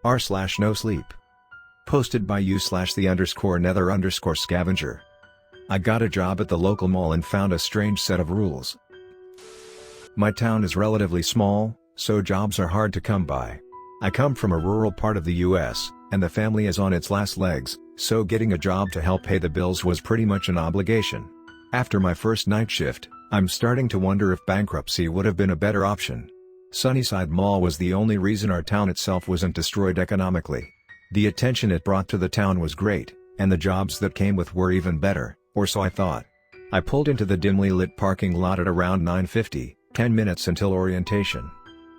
r/NoSleep. Posted by u/the_nether_scavenger. I got a job at the local mall and found a strange set of rules. My town is relatively small, so jobs are hard to come by. I come from a rural part of the US, and the family is on its last legs, so getting a job to help pay the bills was pretty much an obligation. After my first night shift, I'm starting to wonder if bankruptcy would have been a better option. Sunnyside Mall was the only reason our town itself wasn't destroyed economically. The attention it brought to the town was great, and the jobs that came with were even better, or so I thought. I pulled into the dimly lit parking lot at around 9:50, 10 minutes until orientation.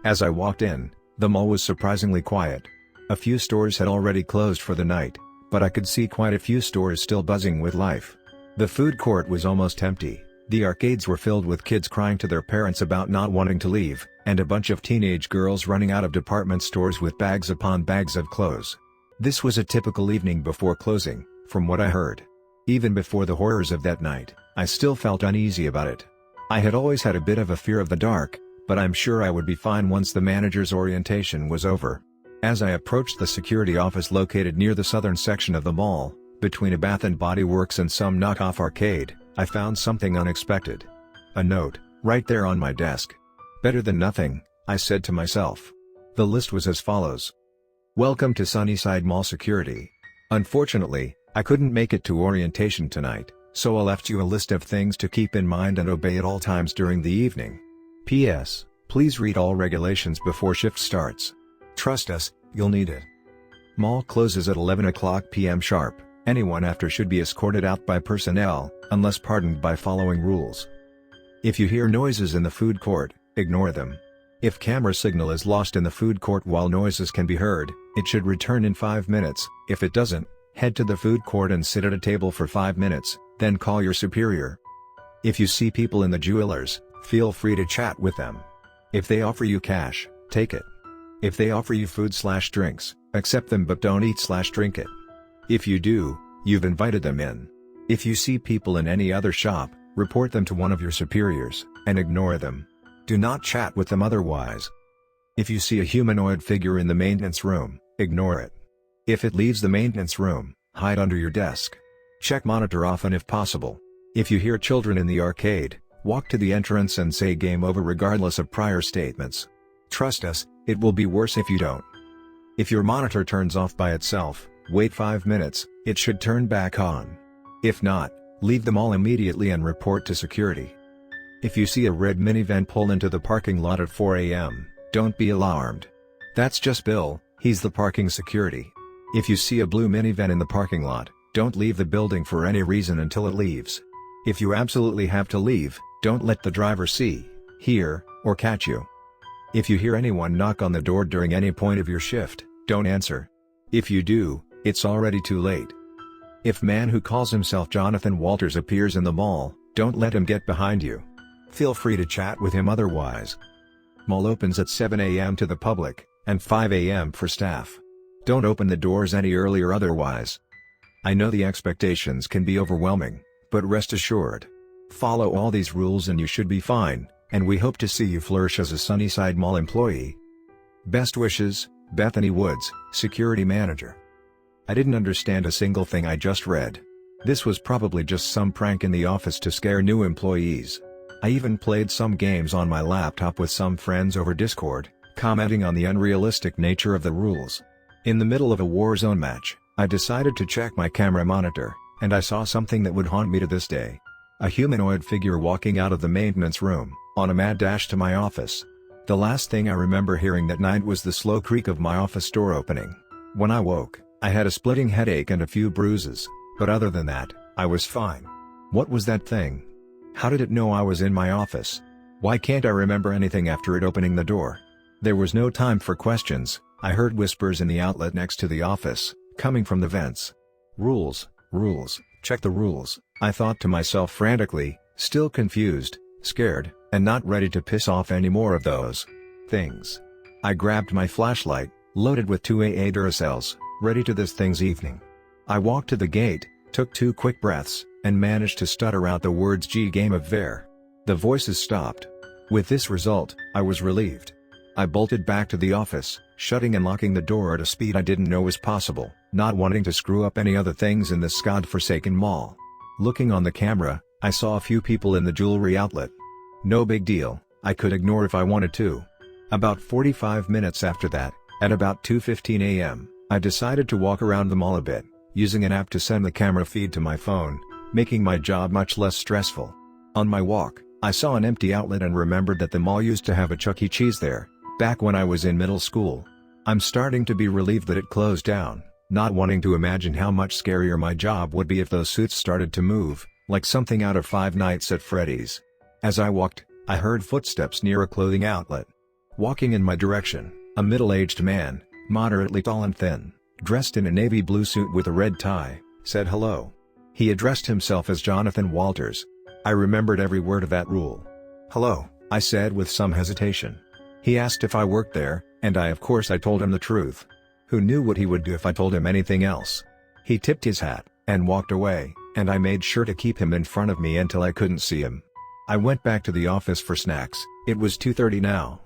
As I walked in, the mall was surprisingly quiet. A few stores had already closed for the night, but I could see quite a few stores still buzzing with life. The food court was almost empty, the arcades were filled with kids crying to their parents about not wanting to leave, and a bunch of teenage girls running out of department stores with bags upon bags of clothes. This was a typical evening before closing, from what I heard. Even before the horrors of that night, I still felt uneasy about it. I had always had a bit of a fear of the dark, but I'm sure I would be fine once the manager's orientation was over. As I approached the security office located near the southern section of the mall, between a Bath and Body Works and some knockoff arcade, I found something unexpected. A note, right there on my desk. Better than nothing, I said to myself. The list was as follows. Welcome to Sunnyside Mall Security. Unfortunately, I couldn't make it to orientation tonight, so I left you a list of things to keep in mind and obey at all times during the evening. P.S. Please read all regulations before shift starts. Trust us, you'll need it. Mall closes at 11 o'clock p.m. sharp. Anyone after should be escorted out by personnel, unless pardoned by following rules. If you hear noises in the food court, ignore them. If camera signal is lost in the food court while noises can be heard, it should return in 5 minutes. If it doesn't, head to the food court and sit at a table for 5 minutes, then call your superior. If you see people in the jewelers, feel free to chat with them. If they offer you cash, take it. If they offer you food/drinks, accept them but don't eat/drink it. If you do, you've invited them in. If you see people in any other shop, report them to one of your superiors, and ignore them. Do not chat with them otherwise. If you see a humanoid figure in the maintenance room, ignore it. If it leaves the maintenance room, hide under your desk. Check monitor often if possible. If you hear children in the arcade, walk to the entrance and say game over regardless of prior statements. Trust us, it will be worse if you don't. If your monitor turns off by itself, wait 5 minutes, it should turn back on. If not, leave them all immediately and report to security. If you see a red minivan pull into the parking lot at 4 a.m., don't be alarmed. That's just Bill, he's the parking security. If you see a blue minivan in the parking lot, don't leave the building for any reason until it leaves. If you absolutely have to leave, don't let the driver see, hear, or catch you. If you hear anyone knock on the door during any point of your shift, don't answer. If you do, it's already too late. If man who calls himself Jonathan Walters appears in the mall, don't let him get behind you. Feel free to chat with him otherwise. Mall opens at 7 a.m. to the public, and 5 a.m. for staff. Don't open the doors any earlier otherwise. I know the expectations can be overwhelming, but rest assured. Follow all these rules and you should be fine, and we hope to see you flourish as a Sunnyside Mall employee. Best wishes, Bethany Woods, Security Manager. I didn't understand a single thing I just read. This was probably just some prank in the office to scare new employees. I even played some games on my laptop with some friends over Discord, commenting on the unrealistic nature of the rules. In the middle of a Warzone match, I decided to check my camera monitor, and I saw something that would haunt me to this day. A humanoid figure walking out of the maintenance room, on a mad dash to my office. The last thing I remember hearing that night was the slow creak of my office door opening. When I woke, I had a splitting headache and a few bruises, but other than that, I was fine. What was that thing? How did it know I was in my office? Why can't I remember anything after it opening the door? There was no time for questions. I heard whispers in the outlet next to the office, coming from the vents. Rules, check the rules, I thought to myself frantically, still confused, scared, and not ready to piss off any more of those things. I grabbed my flashlight, loaded with 2 AA Duracells, ready to this thing's evening. I walked to the gate, took 2 quick breaths, and managed to stutter out the words "G game of Ver." The voices stopped. With this result, I was relieved. I bolted back to the office, shutting and locking the door at a speed I didn't know was possible, not wanting to screw up any other things in this godforsaken mall. Looking on the camera, I saw a few people in the jewelry outlet. No big deal, I could ignore if I wanted to. About 45 minutes after that, at about 2:15 a.m., I decided to walk around the mall a bit, using an app to send the camera feed to my phone, making my job much less stressful. On my walk, I saw an empty outlet and remembered that the mall used to have a Chuck E. Cheese there, back when I was in middle school. I'm starting to be relieved that it closed down, not wanting to imagine how much scarier my job would be if those suits started to move, like something out of Five Nights at Freddy's. As I walked, I heard footsteps near a clothing outlet. Walking in my direction, a middle-aged man, moderately tall and thin, dressed in a navy blue suit with a red tie, said hello. He addressed himself as Jonathan Walters. I remembered every word of that rule. "Hello," I said with some hesitation. He asked if I worked there, and I told him the truth. Who knew what he would do if I told him anything else? He tipped his hat, and walked away, and I made sure to keep him in front of me until I couldn't see him. I went back to the office for snacks. It was 2:30 now.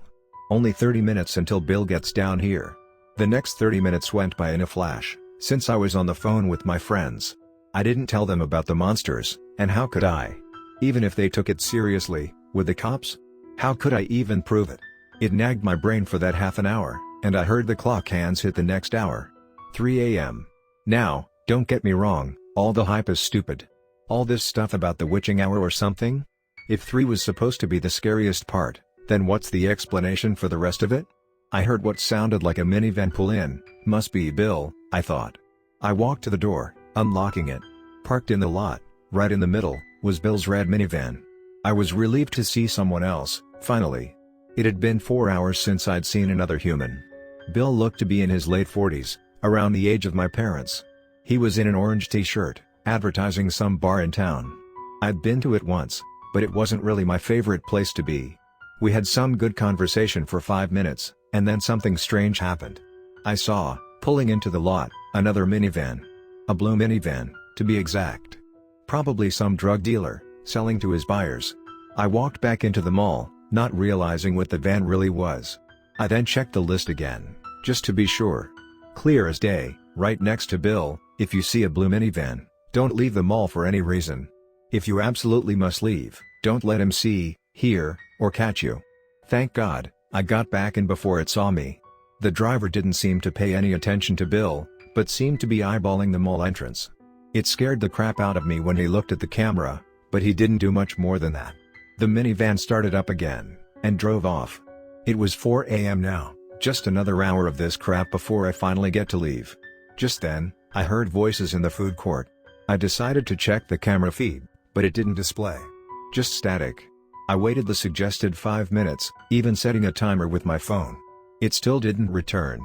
Only 30 minutes until Bill gets down here. The next 30 minutes went by in a flash, since I was on the phone with my friends. I didn't tell them about the monsters, and how could I? Even if they took it seriously, would the cops? How could I even prove it? It nagged my brain for that half an hour, and I heard the clock hands hit the next hour. 3 a.m. Now, don't get me wrong, all the hype is stupid. All this stuff about the witching hour or something? If 3 was supposed to be the scariest part, then what's the explanation for the rest of it? I heard what sounded like a minivan pull in. Must be Bill, I thought. I walked to the door, unlocking it. Parked in the lot, right in the middle, was Bill's red minivan. I was relieved to see someone else, finally. It had been 4 hours since I'd seen another human. Bill looked to be in his late 40s, around the age of my parents. He was in an orange t-shirt, advertising some bar in town. I'd been to it once, but it wasn't really my favorite place to be. We had some good conversation for 5 minutes, and then something strange happened. I saw, pulling into the lot, another minivan. A blue minivan, to be exact. Probably some drug dealer, selling to his buyers. I walked back into the mall, not realizing what the van really was. I then checked the list again, just to be sure. Clear as day, right next to Bill, if you see a blue minivan, don't leave the mall for any reason. If you absolutely must leave, don't let him see, hear, or catch you. Thank God, I got back in before it saw me. The driver didn't seem to pay any attention to Bill, but seemed to be eyeballing the mall entrance. It scared the crap out of me when he looked at the camera, but he didn't do much more than that. The minivan started up again, and drove off. It was 4 a.m. now, just another hour of this crap before I finally get to leave. Just then, I heard voices in the food court. I decided to check the camera feed, but it didn't display. Just static. I waited the suggested 5 minutes, even setting a timer with my phone. It still didn't return.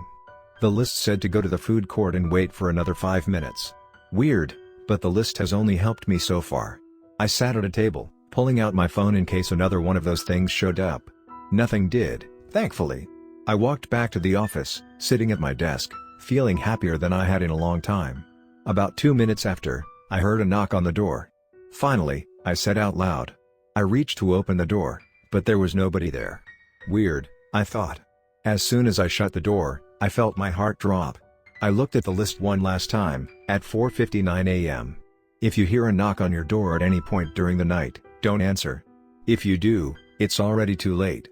The list said to go to the food court and wait for another 5 minutes. Weird, but the list has only helped me so far. I sat at a table, pulling out my phone in case another one of those things showed up. Nothing did, thankfully. I walked back to the office, sitting at my desk, feeling happier than I had in a long time. About 2 minutes after, I heard a knock on the door. Finally, I said out loud. I reached to open the door, but there was nobody there. Weird, I thought. As soon as I shut the door, I felt my heart drop. I looked at the list one last time, at 4:59 a.m. If you hear a knock on your door at any point during the night, don't answer. If you do, it's already too late.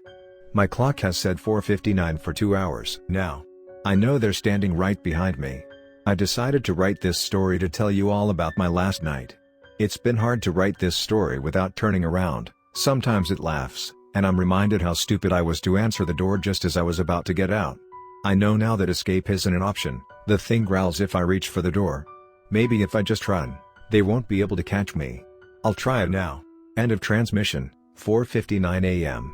My clock has said 4:59 for 2 hours now. I know they're standing right behind me. I decided to write this story to tell you all about my last night. It's been hard to write this story without turning around. Sometimes it laughs, and I'm reminded how stupid I was to answer the door just as I was about to get out. I know now that escape isn't an option. The thing growls if I reach for the door. Maybe if I just run, they won't be able to catch me. I'll try it now. End of transmission, 4:59 a.m.